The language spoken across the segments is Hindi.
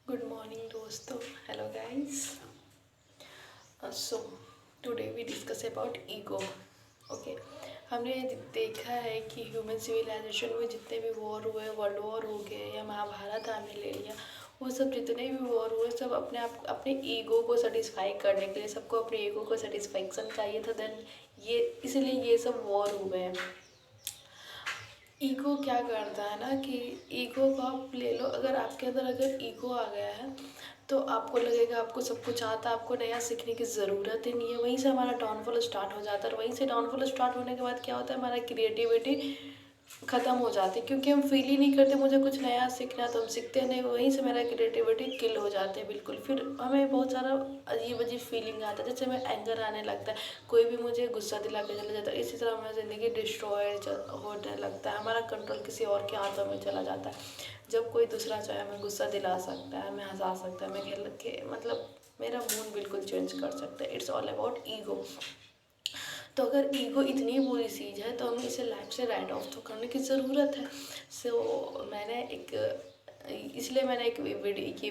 गुड मॉर्निंग दोस्तों। Hello guys. So today we discuss about ego. Okay, हमने देखा है कि ह्यूमन सिविलाइजेशन में जितने भी वॉर हुए, वर्ल्ड वॉर हो गए या महाभारत हमने ले लिया, वो सब जितने भी वॉर हुए सब अपने ईगो को सेटिस्फाई करने के लिए, सबको अपने ईगो को सेटिस्फैक्शन चाहिए था। देन ये इसलिए ये सब वॉर हुए हैं। ईगो क्या करता है ना कि ईगो को आप ले लो, अगर आपके अंदर अगर ईगो आ गया है तो आपको लगेगा आपको सब कुछ आता है, आपको नया सीखने की ज़रूरत ही नहीं है। वहीं से हमारा डाउनफॉल स्टार्ट हो जाता है और वहीं से डाउनफॉल स्टार्ट होने के बाद क्या होता है, हमारा क्रिएटिविटी ख़त्म हो जाती है, क्योंकि हम फील ही नहीं करते मुझे कुछ नया सीखना, तो हम सीखते नहीं। वहीं से मेरा क्रिएटिविटी किल हो जाती है बिल्कुल। फिर हमें बहुत सारा अजीब अजीब फीलिंग आता है, जैसे हमें एंगर आने लगता है, कोई भी मुझे गुस्सा दिला के चला जाता है। इसी तरह हमारी ज़िंदगी डिस्ट्रॉय होने लगता है, हमारा कंट्रोल किसी और के हाथों में चला जाता है। जब कोई दूसरा चाहे हमें गुस्सा दिला सकता है, हमें हंसा सकता है, हमें खेल के मतलब मेरा मूड बिल्कुल चेंज कर सकता है। It's all about ego. तो अगर ईगो इतनी बुरी चीज़ है तो हमें इसे लाइफ से राइट ऑफ तो करने की ज़रूरत है। इसलिए मैंने एक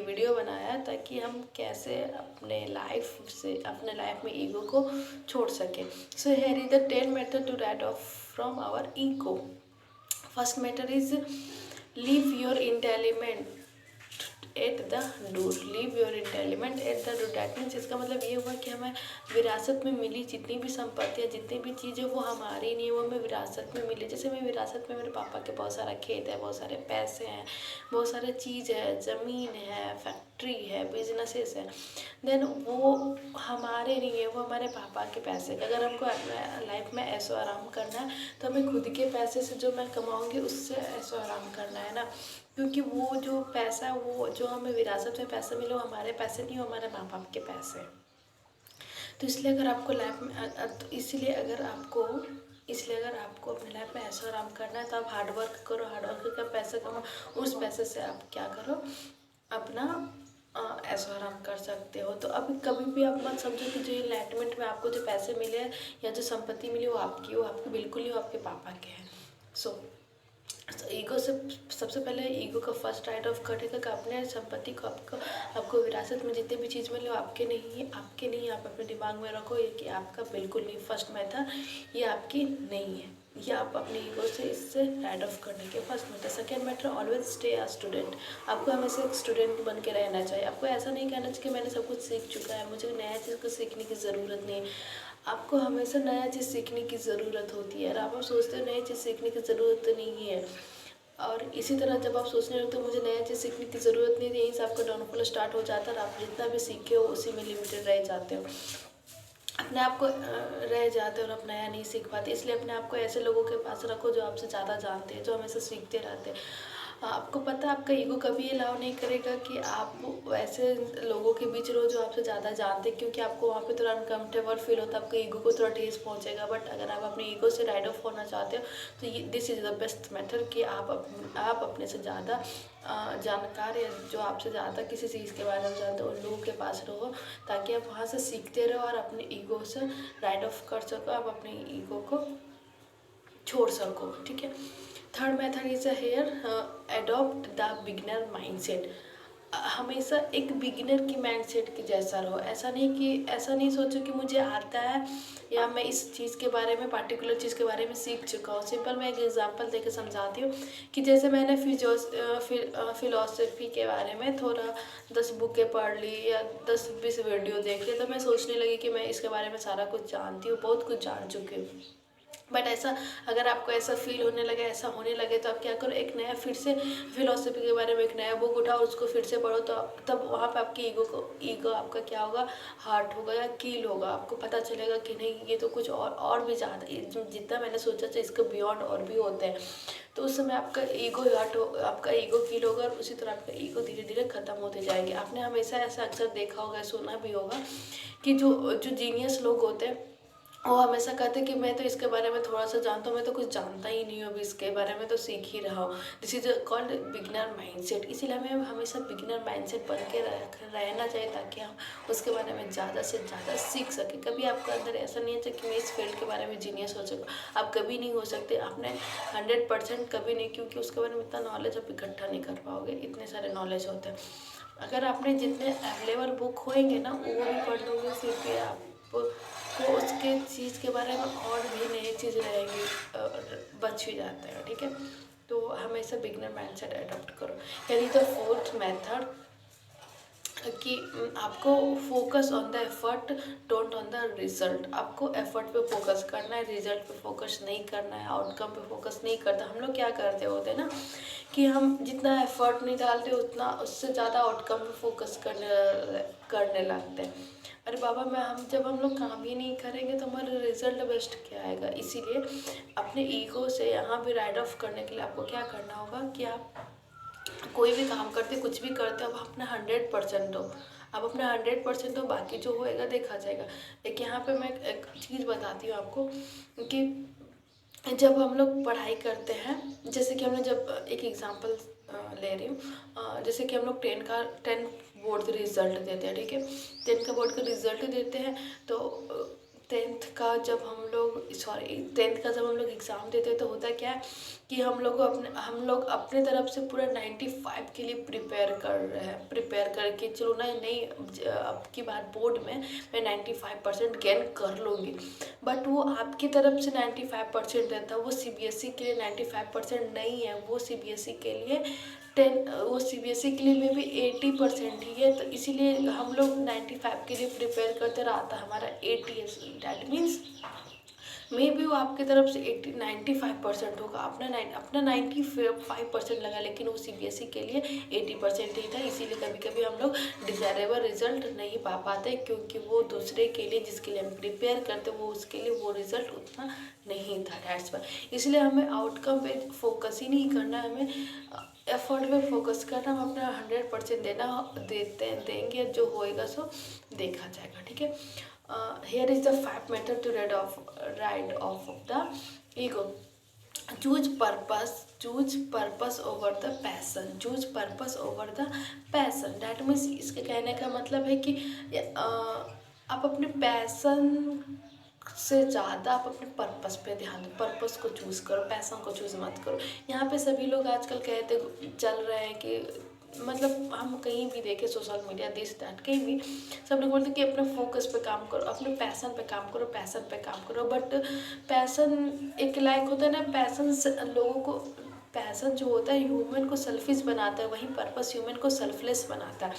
वीडियो बनाया ताकि हम कैसे अपने लाइफ में ईगो को छोड़ सकें। So here is the 10 method to write off from our ego. First method is leave your entitlement at the door. Leave your entitlement at the door. That means इसका मतलब ये हुआ कि हमें विरासत में मिली जितनी भी संपत्ति है, जितनी भी चीज़ें, वो हमारी नहीं है, वो हमें विरासत में मिली। जैसे हमें विरासत में मेरे पापा के बहुत सारा खेत है, बहुत सारे पैसे हैं, बहुत सारे चीज़ है, ज़मीन है, फैक्ट्री है, बिजनेसेस है। देन वो हमारे नहीं है, वो हमारे पापा के पैसे। अगर हमको लाइफ में ऐशो आराम करना है तो हमें खुद के पैसे से जो मैं कमाऊँगी उससे ऐशो आराम करना है ना, क्योंकि वो जो पैसा है, वो जो हमें विरासत में पैसे मिले, वो हमारे पैसे नहीं, वो हमारे माँ बाप के पैसे हैं। तो इसलिए अगर आपको लाइफ में तो इसलिए अगर आपको अपने लाइफ में ऐसा आराम करना है तो आप हार्डवर्क करो, हार्डवर्क का पैसा कमाओ। उस पैसे से आप क्या करो, अपना ऐसा आराम कर सकते हो। तो अभी कभी भी आप मत समझो कि जो इनलाइटमेंट में आपको जो पैसे मिले या जो संपत्ति मिली वो आपकी बिल्कुल ही, वो आपके पापा के हैं। सो ईगो से सबसे पहले ईगो का फर्स्ट राइट ऑफ कटेगा कि अपने संपत्ति को आपको विरासत में जितने भी चीज़ मिले वो आपके नहीं है, आपके नहीं। आप अपने दिमाग में रखो ये कि आपका बिल्कुल नहीं। फर्स्ट मेथड ये आपकी नहीं है, ये आप अपने ईगो से इससे राइट ऑफ करने के first method. Second method, always stay a student. आपको हमेशा एक स्टूडेंट बन के रहना चाहिए। आपको ऐसा नहीं कहना चाहिए कि मैंने सब कुछ सीख चुका है, मुझे नया चीज़ को सीखने की ज़रूरत नहीं है। आपको हमेशा नया चीज़ सीखने की ज़रूरत होती है। और आप सोचते हो नई चीज़ सीखने की ज़रूरत नहीं है, और इसी तरह जब आप सोचने लगते हो मुझे नया चीज़ सीखने की ज़रूरत नहीं है, यहीं से आपका डाउनफॉल स्टार्ट हो जाता है और आप जितना भी सीखे हो उसी में लिमिटेड रह जाते हो, अपने आप को रह जाते हो और आप नया नहीं सीख पाते। इसलिए अपने आप को ऐसे लोगों के पास रखो जो आपसे ज़्यादा जानते हैं, जो हमेशा सीखते रहते हैं। आपको पता है आपका ईगो कभी अलाउ नहीं करेगा कि आप ऐसे लोगों के बीच रहो जो आपसे ज़्यादा जानते हैं, क्योंकि आपको वहाँ पे थोड़ा अनकम्फर्टेबल फील होता है, आपके ईगो को थोड़ा ठेस पहुँचेगा। बट अगर आप अपने ईगो से राइड ऑफ होना चाहते हो तो ये this is the best method कि आप अपने से ज़्यादा जानकार या जो आपसे ज़्यादा किसी चीज़ के बारे में जानते हो उन लोगों के पास रहो, ताकि आप वहाँ से सीखते रहो और अपने ईगो से राइड ऑफ कर सको, आप अपने ईगो को छोड़ सको। ठीक है। Third method is here, adopt the beginner mindset. हमेशा एक बिगिनर की माइंडसेट के जैसा रहो। ऐसा नहीं सोचो कि मुझे आता है या मैं इस चीज़ के बारे में, पार्टिकुलर चीज़ के बारे में सीख चुका हूँ। सिंपल मैं एक एग्जांपल देकर समझाती हूँ कि जैसे मैंने फिलोसफी के बारे में थोड़ा 10 बुकें पढ़ ली या 10-20 वीडियो देख ली, तो मैं सोचने लगी कि मैं इसके बारे में सारा कुछ जानती हूँ, बहुत कुछ जान चुकी हूँ। बट ऐसा, अगर आपको ऐसा फील होने लगे, ऐसा होने लगे, तो आप क्या करो, एक नया फिर से फिलोसफी के बारे में एक नया बुक उठाओ, उसको फिर से पढ़ो। तो तब वहाँ पे आपकी ईगो आपका क्या होगा, हार्ट होगा या कील होगा। आपको पता चलेगा कि नहीं, ये तो कुछ और भी ज़्यादा, जितना मैंने सोचा था इसके बियॉन्ड और भी होते हैं। तो उस समय आपका ईगो कील होगा और उसी तरह आपका ईगो धीरे धीरे ख़त्म होते जाएगी। आपने हमेशा ऐसा अक्सर देखा होगा, सुना भी होगा कि जो जीनियस लोग होते हैं वो हमेशा कहते कि मैं तो इसके बारे में थोड़ा सा जानता हूँ, मैं तो कुछ जानता ही नहीं हूँ, अभी इसके बारे में तो सीख ही रहा हूँ। This is called beginner mindset. इसीलिए हमें हमेशा बिगिनर माइंडसेट बन के रहना चाहिए, ताकि हम उसके बारे में ज़्यादा से ज़्यादा सीख सकें। कभी आपके अंदर ऐसा नहीं है कि मैं इस फील्ड के बारे में जीनियस हो सकूँ, आप कभी नहीं हो सकते। आपने 100% कभी नहीं, क्योंकि उसके बारे में इतना नॉलेज आप इकट्ठा नहीं कर पाओगे, इतने सारे नॉलेज होते हैं। अगर आपने जितने अवेलेबल बुक होएंगे ना वो भी पढ़ लोगे, फिर भी आप तो उसके चीज़ के बारे में और भी नई चीज़ रहेंगी, बच ही जाता है। ठीक है, तो हमेशा बिगनर माइंडसेट अडॉप्ट करो। यानी द फोर्थ मेथड कि आपको focus on the effort, don't on the result. आपको एफर्ट पे फोकस करना है, रिजल्ट पे फोकस नहीं करना है, आउटकम पे फोकस नहीं करता। हम लोग क्या करते होते हैं ना कि हम जितना एफर्ट नहीं डालते उतना उससे ज़्यादा आउटकम पे फोकस करने लगते हैं। अरे बाबा, जब हम लोग काम ही नहीं करेंगे तो हमारा रिजल्ट बेस्ट क्या आएगा। इसीलिए अपने ईगो से यहाँ भी राइड ऑफ करने के लिए आपको क्या करना होगा कि आप कोई भी काम करते, कुछ भी करते हो, आप अपना 100% दो। आप अपना 100% दो, बाकी जो होएगा देखा जाएगा। एक यहाँ पे मैं एक चीज़ बताती हूँ आपको कि जब हम लोग पढ़ाई करते हैं, जैसे कि हमने जब एक एग्जांपल ले रही हूँ, जैसे कि हम लोग 10 बोर्ड का रिजल्ट देते हैं। ठीक है, 10 का बोर्ड का रिजल्ट देते हैं, तो 10th का जब हम लोग एग्ज़ाम देते हैं तो होता क्या है कि हम लोग अपने तरफ से पूरा 95 के लिए प्रिपेयर करके चलो ना, नहीं अब की बार बोर्ड में मैं 95% गेन कर लूँगी। बट वो आपकी तरफ से 95% रहता है, वो सीबीएसई के लिए 95% नहीं है, वो सीबीएसई के लिए 10, वो सीबीएसई के लिए में भी 80% ही है। तो इसीलिए हम लोग 95 के लिए प्रिपेयर करते रहता, हमारा 80 है। डैट मीन्स मे बी वो आपकी तरफ से 95% होगा, अपना 95% लगा, लेकिन वो सीबीएसई के लिए 80% ही था। इसीलिए कभी कभी हम लोग डिजायरेबल रिजल्ट नहीं पा पाते, क्योंकि वो दूसरे के लिए जिसके लिए हम प्रिपेयर करते वो उसके लिए वो रिजल्ट उतना नहीं था। दैट्स वाई इसलिए हमें आउटकम पे फोकस ही नहीं करना, हमें एफर्ट पे फोकस करना। हम अपना 100% देंगे, जो होएगा सो देखा जाएगा। ठीक है, here is the 5 method to ride off of the ego. Choose purpose over the passion. Choose purpose over the passion. That means इसके कहने का मतलब है कि आप अपने पैसन से ज़्यादा आप अपने पर्पस पे ध्यान दो, पर्पस को चूज़ करो, पैसन को चूज़ मत करो। यहाँ पे सभी लोग आजकल कहते चल रहे हैं कि मतलब हम कहीं भी देखें, सोशल मीडिया, दिस दैट, कहीं भी सब लोग बोलते हैं कि अपने फोकस पे काम करो, अपने पैसन पे काम करो, पैसन पे काम करो। बट पैसन एक लाइक होता है ना, लोगों को पैसन जो होता है ह्यूमन को सेल्फिश बनाता है, वहीं पर्पस ह्यूमन को सेल्फलेस बनाता है।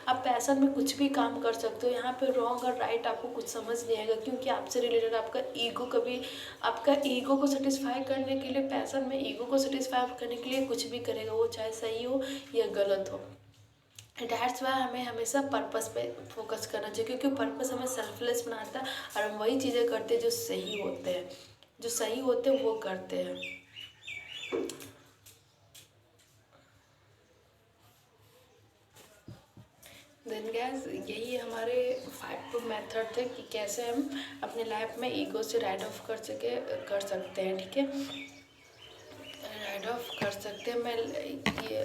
आप पैसन में कुछ भी काम कर सकते हो, यहाँ पे रॉन्ग और राइट आपको कुछ समझ नहीं आएगा, क्योंकि आपसे रिलेटेड आपका ईगो को सेटिस्फाई करने के लिए, पैसन में ईगो को सेटिस्फाई करने के लिए कुछ भी करेगा, वो चाहे सही हो या गलत हो। डैट्स वाई हमें हमेशा पर्पस पे फोकस करना चाहिए, क्योंकि पर्पस हमें सेल्फलेस बनाता है और हम वही चीज़ें करते हैं जो सही होते हैं वो करते हैं। देन गैस, यही हमारे 5 मेथड थे कि कैसे हम अपने लाइफ में ईगो से राइड ऑफ कर सकते हैं। ठीक है, राइड ऑफ कर सकते हैं।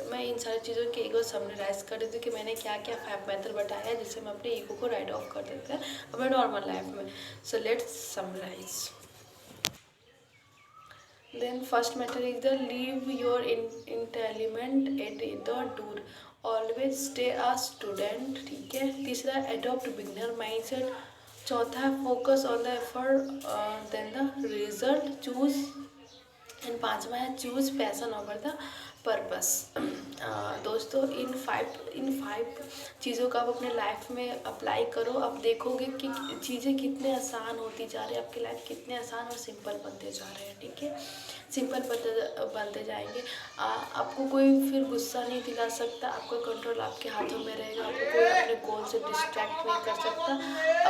मैं इन सारी चीज़ों की ईगो समराइज कर देती हूँ कि मैंने क्या क्या 5 मेथड बताया है जिससे हम अपने ईगो को राइड ऑफ कर देते हैं अपने नॉर्मल लाइफ में। So let's summarise. Then first method is the leave your entitlement at the door. Always stay a student. ठीक है, तीसरा adopt beginner mindset। चौथा focus on the effort, then the result choose। And पांचवा है choose passion over the purpose. दोस्तों, इन फाइव चीज़ों का आप अपने लाइफ में अप्लाई करो, आप देखोगे कि चीज़ें कितने आसान होती जा रही है, आपकी लाइफ कितने आसान और सिंपल बनते जा रहे हैं। ठीक है, सिंपल बनते जाएंगे। आपको कोई फिर गुस्सा नहीं दिला सकता, आपका कंट्रोल आपके हाथों में रहेगा, आपको कोई अपने गोल से डिस्ट्रैक्ट नहीं कर सकता।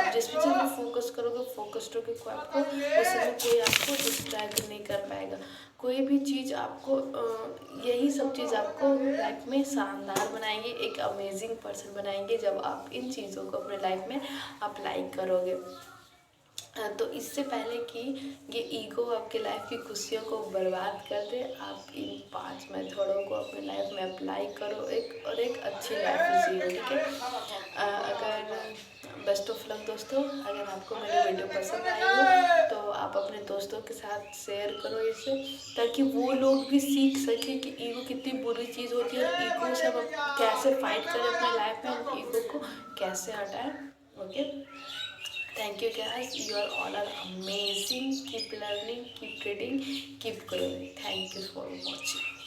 आप जिस चीज़ में फोकस करोगे, फोकस्ड होकर कोई आपको डिस्ट्रैक्ट नहीं कर पाएगा। कोई भी चीज़ आपको यही सब चीज़ आपको लाइफ में शानदार बनाएंगे, एक अमेजिंग पर्सन बनाएंगे जब आप इन चीज़ों को अपने लाइफ में अप्लाई करोगे। तो इससे पहले कि ये ईगो आपके लाइफ की खुशियों को बर्बाद कर दे, आप इन 5 मेथडों को अपने लाइफ में अप्लाई करो एक अच्छी लाइफ जियो, ठीक है। अगर बेस्ट ऑफ लक दोस्तों। अगर आपको मेरी वीडियो पसंद आई हो तो आप अपने दोस्तों के साथ शेयर करो इसे, ताकि वो लोग भी सीख सके कि ईगो कितनी बुरी चीज़ होती है और ईगो से हम कैसे फाइट करें अपने लाइफ में, हम ईगो को कैसे हटाएं। Okay, thank you guys, you are all are amazing. Keep learning, keep reading, keep growing. Thank you for watching.